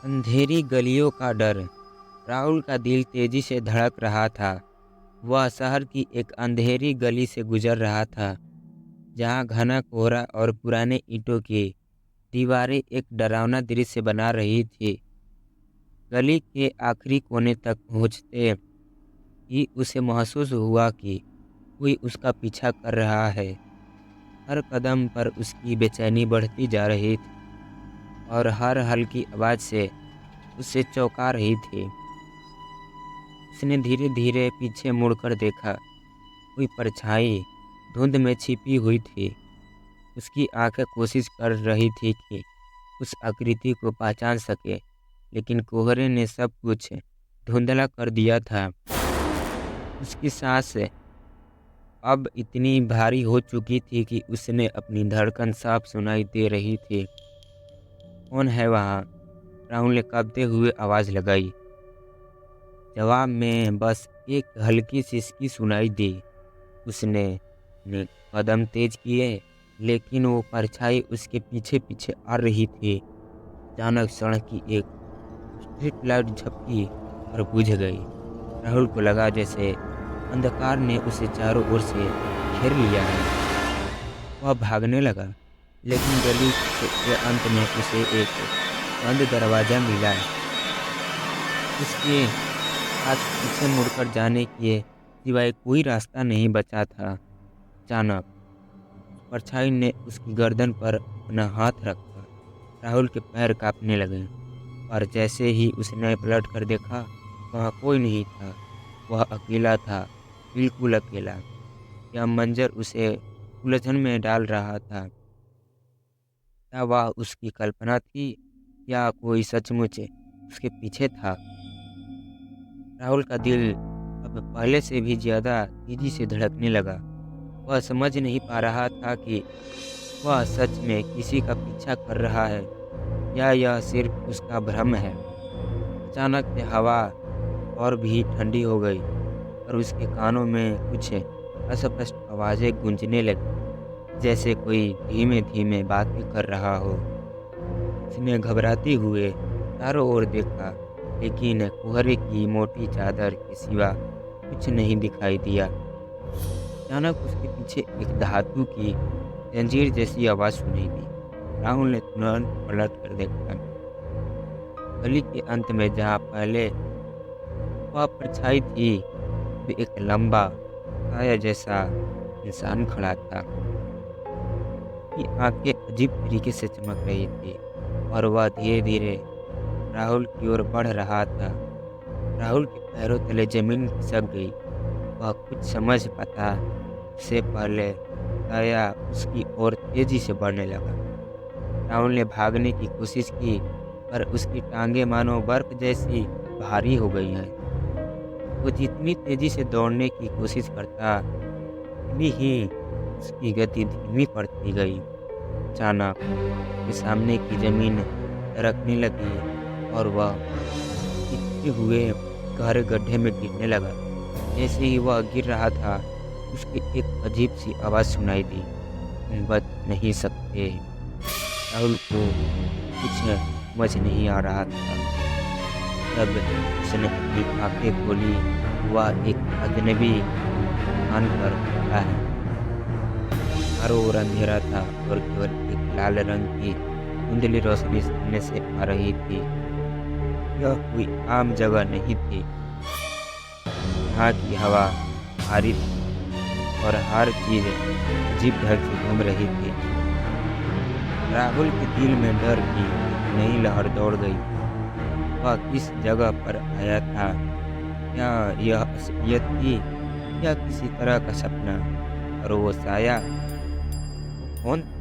अंधेरी गलियों का डर। राहुल का दिल तेजी से धड़क रहा था। वह शहर की एक अंधेरी गली से गुजर रहा था, जहां घना कोहरा और पुराने ईंटों की दीवारें एक डरावना दृश्य बना रही थी। गली के आखिरी कोने तक पहुंचते ही उसे महसूस हुआ कि कोई उसका पीछा कर रहा है। हर कदम पर उसकी बेचैनी बढ़ती जा रही थी और हर हल्की आवाज़ से उसे चौंका रही थी। उसने धीरे धीरे पीछे मुड़कर देखा। कोई परछाई धुंध में छिपी हुई थी। उसकी आंखें कोशिश कर रही थी कि उस आकृति को पहचान सके, लेकिन कोहरे ने सब कुछ धुंधला कर दिया था। उसकी सांस अब इतनी भारी हो चुकी थी कि उसने अपनी धड़कन साफ सुनाई दे रही थी। कौन है वहाँ? राहुल ने कांपते हुए आवाज़ लगाई। जवाब में बस एक हल्की सिसकी सुनाई दी। उसने ने कदम तेज किए, लेकिन वो परछाई उसके पीछे पीछे आ रही थी। अचानक सड़क की एक स्ट्रीट लाइट झपकी और बुझ गई। राहुल को लगा जैसे अंधकार ने उसे चारों ओर से घेर लिया है। वह भागने लगा, लेकिन गली के अंत में उसे एक बंद दरवाज़ा मिला। उसके पास पीछे मुड़कर जाने के सिवाय कोई रास्ता नहीं बचा था। अचानक परछाई ने उसकी गर्दन पर अपना हाथ रखा। राहुल के पैर कांपने लगे, और जैसे ही उसने पलट कर देखा, वहाँ कोई नहीं था। वह अकेला था, बिल्कुल अकेला। यह मंजर उसे उलझन में डाल रहा था। क्या वह उसकी कल्पना थी या कोई सचमुच उसके पीछे था? राहुल का दिल अब पहले से भी ज़्यादा तेजी से धड़कने लगा। वह समझ नहीं पा रहा था कि वह सच में किसी का पीछा कर रहा है या यह सिर्फ उसका भ्रम है। अचानक से हवा और भी ठंडी हो गई और उसके कानों में कुछ अस्पष्ट आवाज़ें गूंजने लगी, जैसे कोई धीमे धीमे बातें कर रहा हो। उसने घबराते हुए चारों ओर देखा, लेकिन कोहरे की मोटी चादर के सिवा कुछ नहीं दिखाई दिया। अचानक उसके पीछे एक धातु की जंजीर जैसी आवाज़ सुनाई दी। राहुल ने तुरंत पलट कर देखा। गली के अंत में जहाँ पहले वह परछाई थी, भी एक लंबा साया जैसा इंसान खड़ा था। उसकी आंखें अजीब तरीके से चमक रही थी और वह धीरे धीरे राहुल की ओर बढ़ रहा था। राहुल के पैरों तले जमीन खिसक गई। वह कुछ समझ पाता उससे पहले साया उसकी ओर तेजी से बढ़ने लगा। राहुल ने भागने की कोशिश की, पर उसकी टांगें मानो बर्फ जैसी भारी हो गई हैं। वो जितनी तेजी से दौड़ने की कोशिश करता, उतनी ही उसकी गति धीमी पड़ती गई। अचानक उसके सामने की जमीन सरकने लगी और वह गिरते हुए गहरे गड्ढे में गिरने लगा। जैसे ही वह गिर रहा था, उसकी एक अजीब सी आवाज़ सुनाई दी, तुम बच नहीं सकते। राहुल को कुछ समझ नहीं आ रहा था। तब उसने अपनी आंखें खोली। वह एक अजनबी स्थान पर खड़ा है। चारों ओर अंधेरा था और केवल एक लाल रंग की धुंधली रोशनी सामने से आ रही थी। यह कोई आम जगह नहीं थी। यहाँ की हवा भारी थी और हर चीज़ अजीब ढंग से घूम रही थी। राहुल के दिल में डर की एक नई लहर दौड़ गई। वह किस जगह पर आया था? क्या यह असलियत थी या किसी तरह का सपना? और वो साया कौन